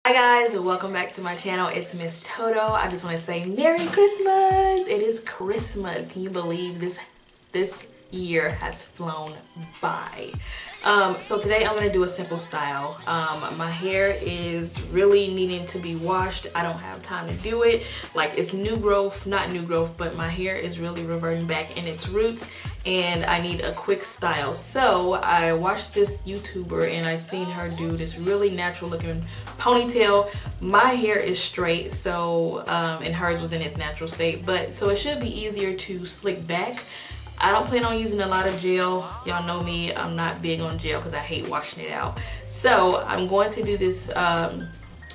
Hi guys, welcome back to my channel. It's Miss Toto. I just want to say Merry Christmas. It is Christmas. Can you believe this year has flown by? So today I'm going to do a simple style. My hair is really needing to be washed. I don't have time to do it. Like, it's new growth, not new growth, but my hair is really reverting back in its roots and I need a quick style. So I watched this YouTuber and I seen her do this really natural looking ponytail. My hair is straight, so and hers was in its natural state, but so it should be easier to slick back. I don't plan on using a lot of gel. Y'all know me, I'm not big on gel because I hate washing it out. So I'm going to do this a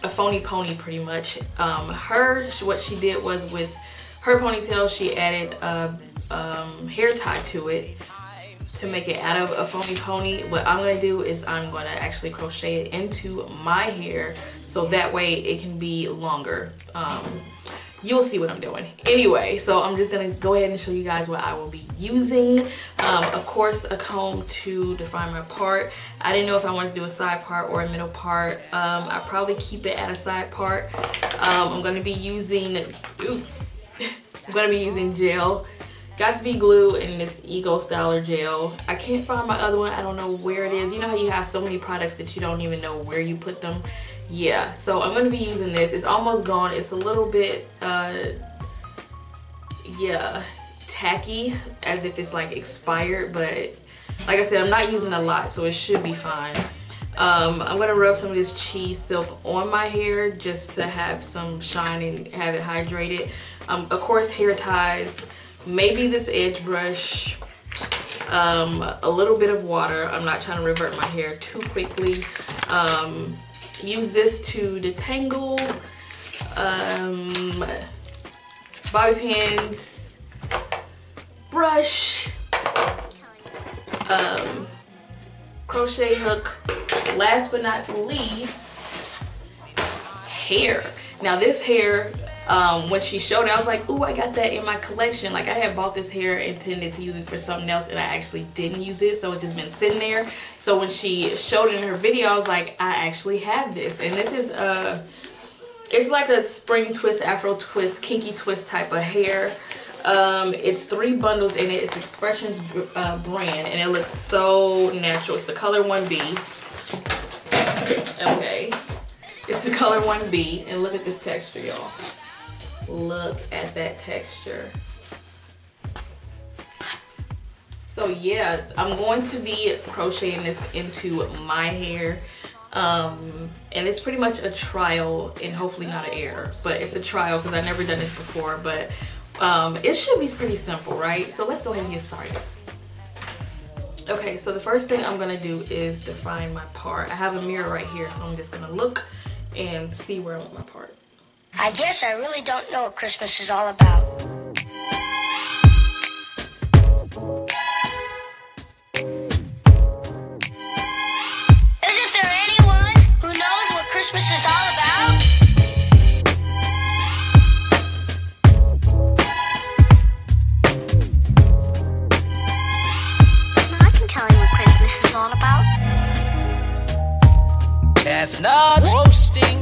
phony pony pretty much. What she did was with her ponytail, she added a hair tie to it to make it out of a phony pony. What I'm going to do is I'm going to actually crochet it into my hair so that way it can be longer. You'll see what I'm doing. Anyway, so I'm just gonna go ahead and show you guys what I will be using. Of course, a comb to define my part. I didn't know if I wanted to do a side part or a middle part. I probably keep it at a side part. I'm gonna be using gel. Got to be glue in this Ego Styler gel. I can't find my other one. I don't know where it is. You know how you have so many products that you don't even know where you put them? Yeah, so I'm going to be using this. It's almost gone. It's a little bit, yeah, tacky, as if it's like expired, but like I said, I'm not using a lot, so it should be fine. I'm going to rub some of this cheese silk on my hair just to have some shine and have it hydrated. Of course, hair ties, maybe this edge brush, a little bit of water. I'm not trying to revert my hair too quickly. Use this to detangle, bobby pins, brush, crochet hook, last but not least, hair. Now this hair, when she showed it, I was like, ooh, I got that in my collection. Like, I had bought this hair intended to use it for something else and I actually didn't use it, so it's just been sitting there. So when she showed it in her video, I was like, I actually have this. And this is it's like a spring twist, afro twist, kinky twist type of hair. It's 3 bundles in it. It's Expressions brand and it looks so natural. It's the color 1B. Okay, it's the color 1B, and look at this texture, y'all. Look at that texture. So yeah, I'm going to be crocheting this into my hair, and it's pretty much a trial and hopefully not an error, but it's a trial because I've never done this before. But it should be pretty simple, right? So let's go ahead and get started. Okay, so the first thing I'm gonna do is define my part. I have a mirror right here, so I'm just gonna look and see where I want my part. I guess I really don't know what Christmas is all about. Isn't there anyone who knows what Christmas is all about? I can tell you what Christmas is all about. Chestnuts roasting,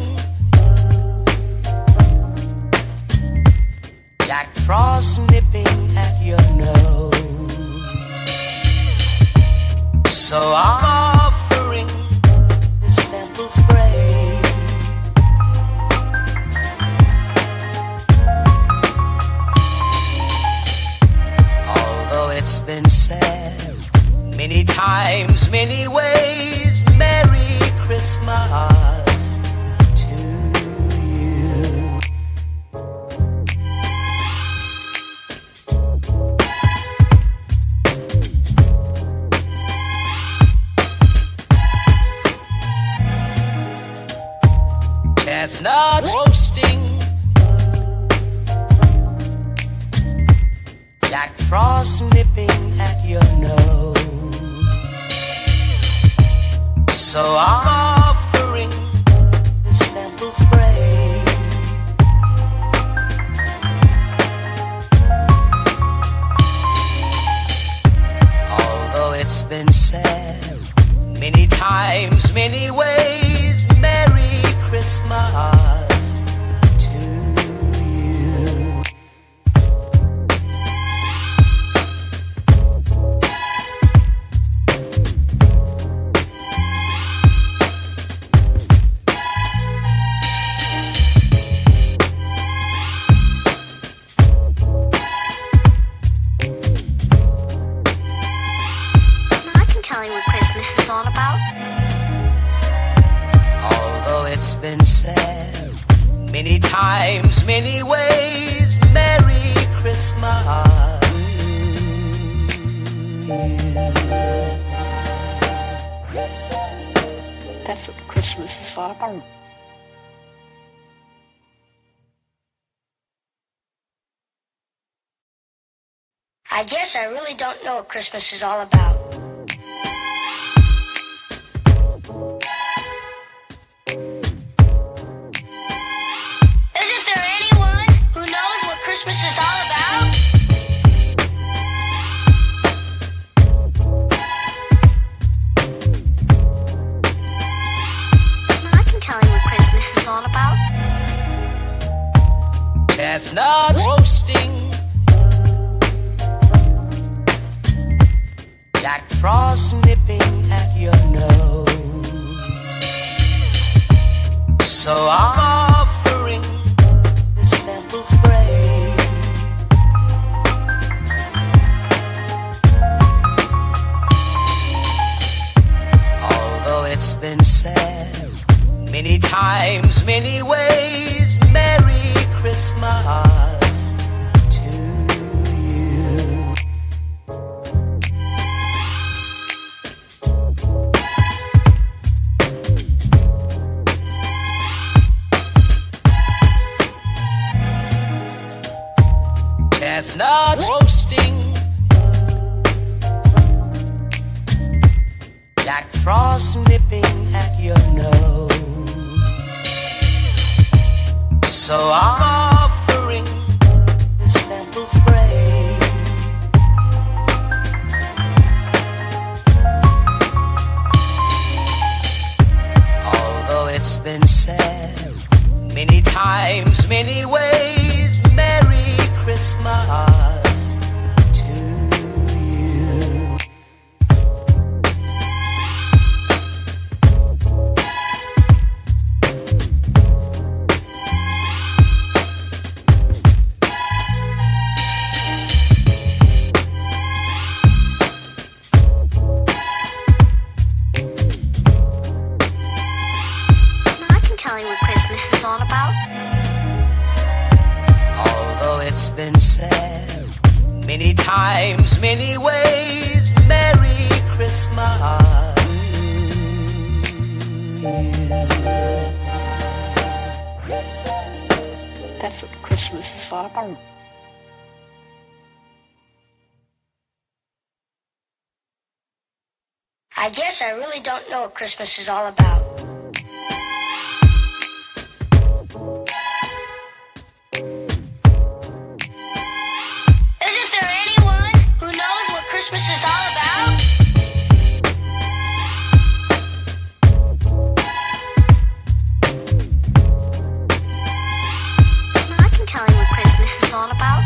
Jack Frost nipping at your nose. So I'm offering this simple phrase. Although it's been said many times, many ways, Merry Christmas to you. Chestnuts roasting, Jack Frost nipping at your nose. So I'm offering a simple phrase. Although it's been said many times, many ways, Merry Christmas. Christmas to you. I can tell you what Christmas is all about. Although it's been said many times, many ways, Merry Christmas. That's what Christmas is all about. I guess I really don't know what Christmas is all about. Isn't there anyone who knows what Christmas is all about? I can tell you what Christmas is all about. Chestnuts roasting, Jack Frost nipping at your nose. So I'm offering this simple phrase. Although it's been said many times, many ways, Merry Christmas to you. Chestnut roasting, Jack Frost nipping at your nose. So I'm offering this simple phrase. Although it's been said many times, many ways, Merry Christmas to you. I can tell you what Christmas is all about. Although it's been said many times, many ways, Merry Christmas. That's what Christmas is all about. I guess I really don't know what Christmas is all about. Isn't there anyone who knows what Christmas is all about? I can tell you what Christmas is all about.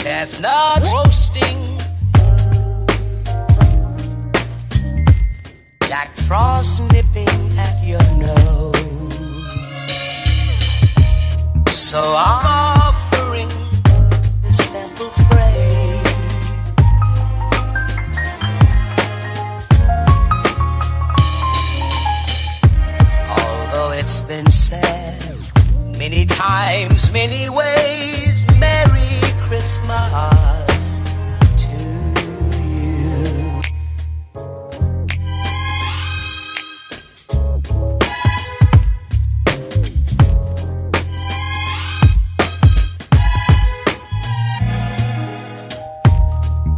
Chestnut roasting, Jack Frost nipping at your nose. So I'm offering this simple phrase. Although it's been said many times, many ways, Merry Christmas to you.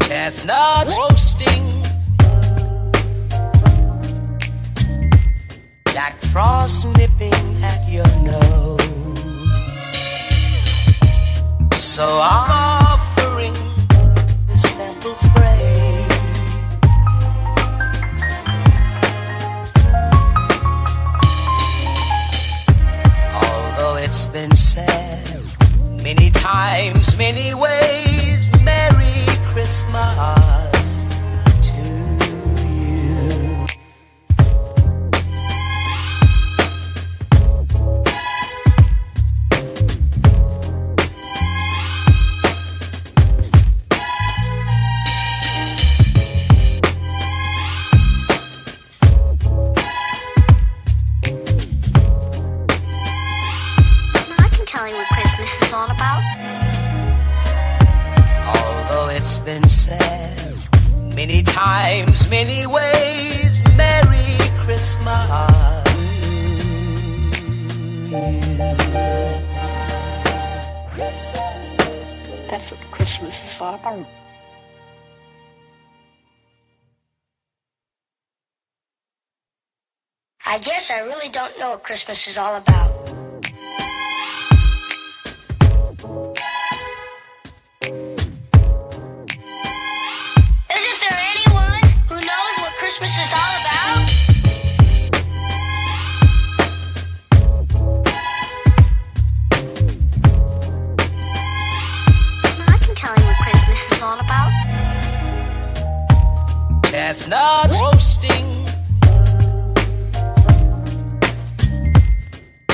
Chestnut roasting, Jack Frost nipping at your nose. So I'm offering this simple phrase. many ways. Merry Christmas to you. I can tell you what Christmas is all about. Although it's been said many times, many ways, Merry Christmas. That's what Christmas is all about. I guess I really don't know what Christmas is all about. Isn't there anyone who knows what Christmas is all about? I can tell you what Christmas is all about. Chestnut roasting,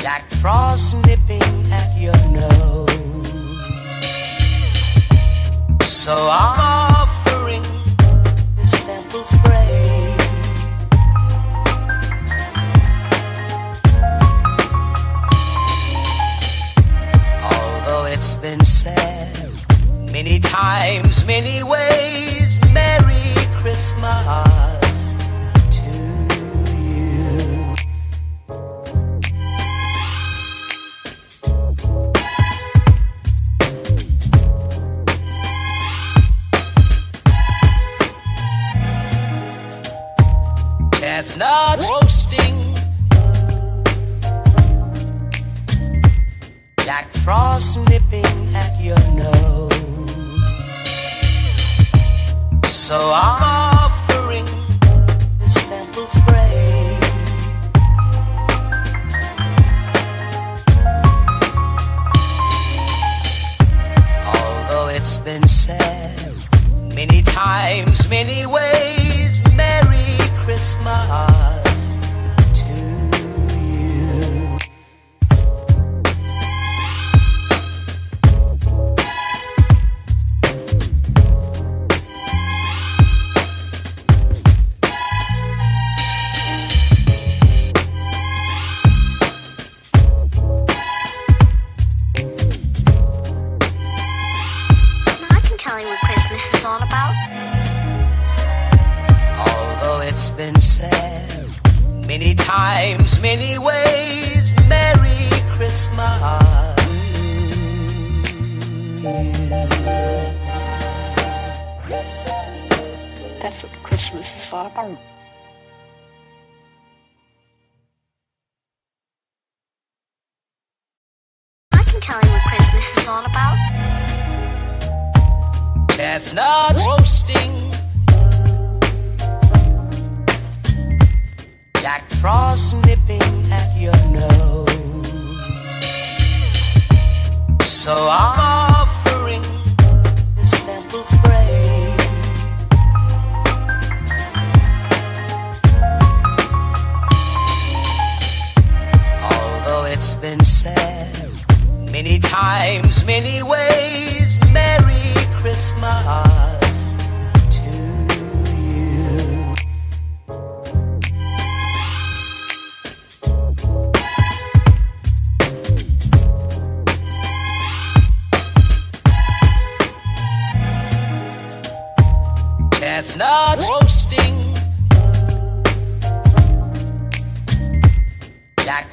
Jack Frost nipping at your nose. So I'm offering this simple phrase. Although it's been said many times, many ways, Merry Christmas to you. Chestnut roasting, Jack Frost nipping at your nose. So I'm offering this simple phrase. Although it's been said many times, many ways, Merry Christmas to you. I can tell you what Christmas is all about. Although it's been said many times, many ways, Merry Christmas. That's what Christmas is all about. I can tell you what Christmas is all about. Chestnut roasting, Jack Frost nipping at your nose. So I'm offering this simple phrase. Although it's been said many times, many ways, Merry Christmas to you. Chestnut roasting, Jack